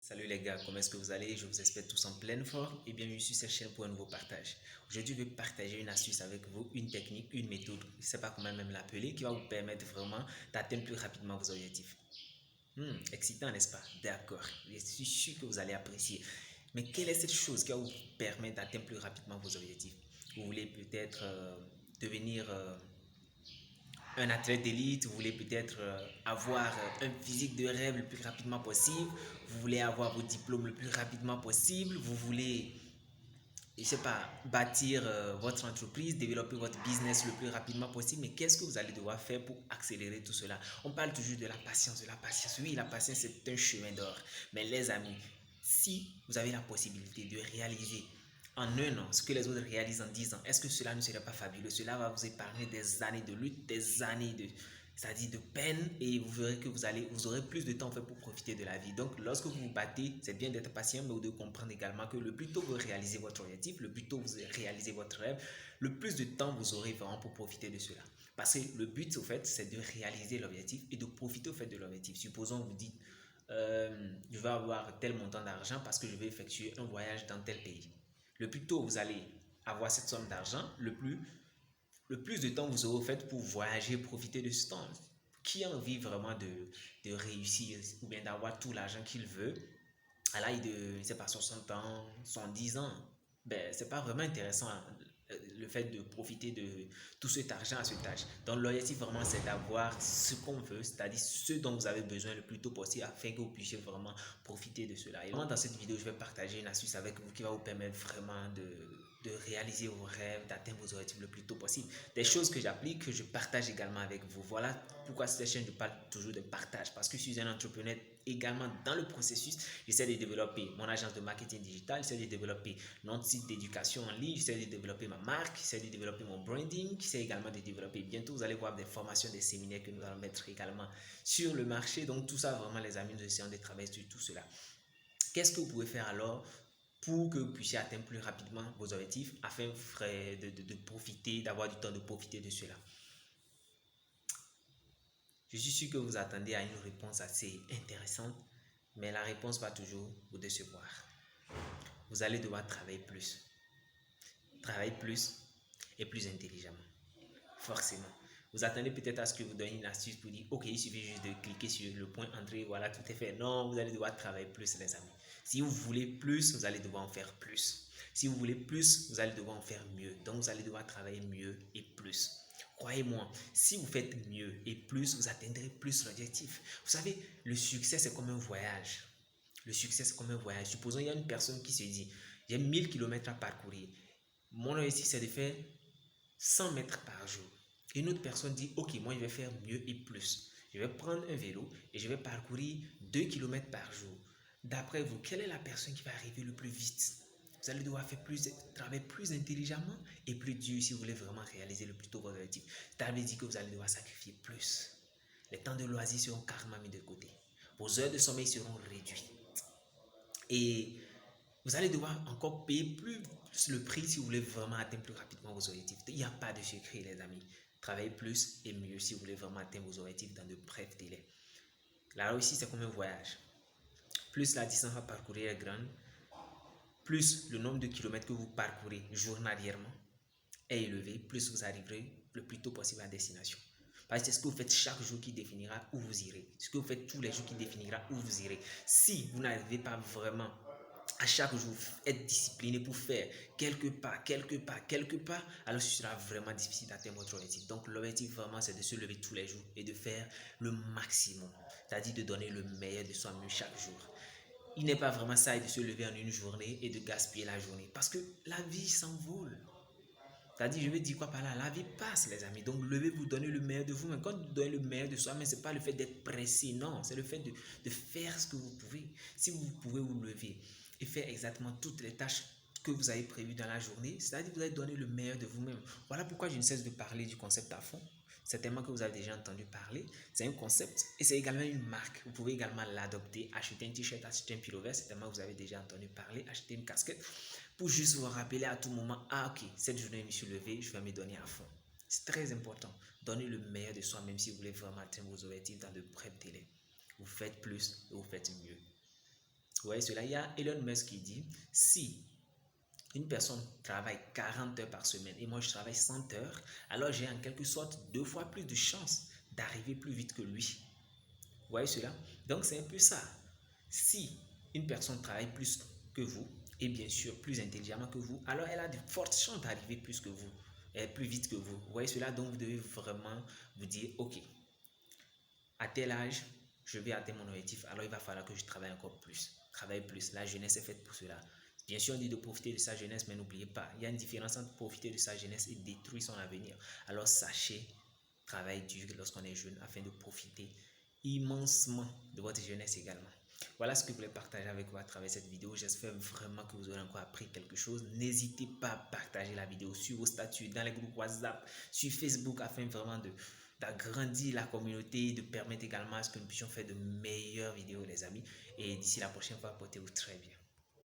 Salut les gars, comment est-ce que vous allez? Je vous espère tous en pleine forme et bienvenue sur cette chaîne pour un nouveau partage. Aujourd'hui, je vais partager une astuce avec vous, une technique, une méthode, je ne sais pas comment même l'appeler, qui va vous permettre vraiment d'atteindre plus rapidement vos objectifs. Excitant, n'est-ce pas? D'accord, je suis sûr que vous allez apprécier. Mais quelle est cette chose qui va vous permettre d'atteindre plus rapidement vos objectifs? Vous voulez peut-être devenir un athlète d'élite, vous voulez peut-être avoir un physique de rêve le plus rapidement possible, vous voulez avoir vos diplômes le plus rapidement possible, vous voulez, je sais pas, bâtir votre entreprise, développer votre business le plus rapidement possible, mais qu'est-ce que vous allez devoir faire pour accélérer tout cela? On parle toujours de la patience, de la patience. Oui, la patience c'est un chemin d'or, mais les amis, si vous avez la possibilité de réaliser en un an ce que les autres réalisent en 10 ans, est-ce que cela ne serait pas fabuleux? Cela va vous épargner des années de lutte, des années de, c'est-à-dire de peine, et vous verrez que vous aurez plus de temps en fait pour profiter de la vie. Donc, lorsque vous vous battez, c'est bien d'être patient, mais de comprendre également que le plus tôt vous réalisez votre objectif, le plus tôt vous réalisez votre rêve, le plus de temps vous aurez vraiment pour profiter de cela. Parce que le but, au fait, c'est de réaliser l'objectif et de profiter au fait de l'objectif. Supposons vous dites, je vais avoir tel montant d'argent parce que je vais effectuer un voyage dans tel pays. Le plus tôt vous allez avoir cette somme d'argent, le plus de temps vous aurez fait pour voyager, profiter de ce temps. Qui a envie vraiment de réussir ou bien d'avoir tout l'argent qu'il veut à l'âge de, je sais pas, 60 ans, 110 ans? Ben, c'est pas vraiment intéressant le fait de profiter de tout cet argent à cet âge. Donc, l'objectif vraiment, c'est d'avoir ce qu'on veut, c'est-à-dire ce dont vous avez besoin le plus tôt possible afin que vous puissiez vraiment profiter de cela. Et moi, dans cette vidéo, je vais partager une astuce avec vous qui va vous permettre vraiment de réaliser vos rêves, d'atteindre vos objectifs le plus tôt possible. Des choses que j'applique, que je partage également avec vous. Voilà pourquoi sur cette chaîne, je parle toujours de partage. Parce que je suis un entrepreneur également dans le processus. J'essaie de développer mon agence de marketing digital, j'essaie de développer notre site d'éducation en ligne, j'essaie de développer ma marque, j'essaie de développer mon branding, j'essaie également de développer. Bientôt, vous allez voir des formations, des séminaires que nous allons mettre également sur le marché. Donc, tout ça, vraiment, les amis, nous essayons de travailler sur tout cela. Qu'est-ce que vous pouvez faire alors pour que vous puissiez atteindre plus rapidement vos objectifs afin de profiter, d'avoir du temps de profiter de cela? Je suis sûr que vous attendez à une réponse assez intéressante, mais la réponse va toujours vous décevoir. Vous allez devoir travailler plus et plus intelligemment. Forcément. Vous attendez peut-être à ce que vous donniez une astuce pour dire, ok, il suffit juste de cliquer sur le point entrée, voilà, tout est fait. Non, vous allez devoir travailler plus, les amis. Si vous voulez plus, vous allez devoir en faire plus. Si vous voulez plus, vous allez devoir en faire mieux. Donc, vous allez devoir travailler mieux et plus. Croyez-moi, si vous faites mieux et plus, vous atteindrez plus l'objectif. Vous savez, le succès, c'est comme un voyage. Le succès, c'est comme un voyage. Supposons qu'il y a une personne qui se dit, j'ai 1000 km à parcourir. Mon objectif, c'est de faire 100 mètres par jour. Une autre personne dit, ok, moi je vais faire mieux et plus. Je vais prendre un vélo et je vais parcourir 2 km par jour. D'après vous, quelle est la personne qui va arriver le plus vite? Vous allez devoir faire travailler plus intelligemment et plus dur si vous voulez vraiment réaliser le plus tôt votre objectif. Ça veut dire que vous allez devoir sacrifier plus. Les temps de loisirs seront carrément mis de côté. Vos heures de sommeil seront réduites. Et vous allez devoir encore payer plus le prix si vous voulez vraiment atteindre plus rapidement vos objectifs. Il n'y a pas de secret, les amis. Travaillez plus et mieux si vous voulez vraiment atteindre vos objectifs dans de brefs délais. La réussite, c'est comme un voyage. Plus la distance à parcourir est grande, plus le nombre de kilomètres que vous parcourez journalièrement est élevé, plus vous arriverez le plus tôt possible à destination. Parce que c'est ce que vous faites chaque jour qui définira où vous irez. Ce que vous faites tous les jours qui définira où vous irez. Si vous n'arrivez pas vraiment à chaque jour être discipliné pour faire quelques pas, alors ce sera vraiment difficile d'atteindre votre objectif. Donc l'objectif vraiment c'est de se lever tous les jours et de faire le maximum, c'est-à-dire de donner le meilleur de soi-même chaque jour. Il n'est pas vraiment ça de se lever en une journée et de gaspiller la journée parce que la vie s'envole. C'est-à-dire, je veux dire quoi par là? La vie passe, les amis. Donc, levez-vous, donnez le meilleur de vous. Mais quand vous donnez le meilleur de soi, mais ce n'est pas le fait d'être pressé, non. C'est le fait de faire ce que vous pouvez. Si vous pouvez vous lever et faire exactement toutes les tâches que vous avez prévues dans la journée, c'est-à-dire que vous allez donner le meilleur de vous-même. Voilà pourquoi je ne cesse de parler du concept à fond. Certainement que vous avez déjà entendu parler. C'est un concept et c'est également une marque. Vous pouvez également l'adopter, acheter un t-shirt, acheter un pullover. Certainement que vous avez déjà entendu parler, acheter une casquette pour juste vous rappeler à tout moment, ah ok, cette journée je me suis levé, je vais me donner à fond. C'est très important. Donnez le meilleur de soi, même si vous voulez vraiment atteindre vos objectifs dans de brefs délais. Vous faites plus et vous faites mieux. Vous voyez cela? Il y a Elon Musk qui dit, si une personne travaille 40 heures par semaine et moi je travaille 100 heures, alors j'ai en quelque sorte 2 fois plus de chances d'arriver plus vite que lui. Vous voyez cela? Donc c'est un peu ça. Si une personne travaille plus que vous et bien sûr plus intelligemment que vous, alors elle a de fortes chances d'arriver plus que vous, et plus vite que vous. Vous voyez cela? Donc vous devez vraiment vous dire, ok, à tel âge, je vais atteindre mon objectif, alors il va falloir que je travaille encore plus. Travailler plus. La jeunesse est faite pour cela. Bien sûr, on dit de profiter de sa jeunesse, mais n'oubliez pas, il y a une différence entre profiter de sa jeunesse et détruire son avenir. Alors sachez, travailler dur lorsqu'on est jeune afin de profiter immensement de votre jeunesse également. Voilà ce que je voulais partager avec vous à travers cette vidéo. J'espère vraiment que vous aurez encore appris quelque chose. N'hésitez pas à partager la vidéo sur vos statuts, dans les groupes WhatsApp, sur Facebook afin vraiment d'agrandir la communauté, de permettre également à ce que nous puissions faire de meilleures vidéos les amis. Et d'ici la prochaine fois, portez-vous très bien.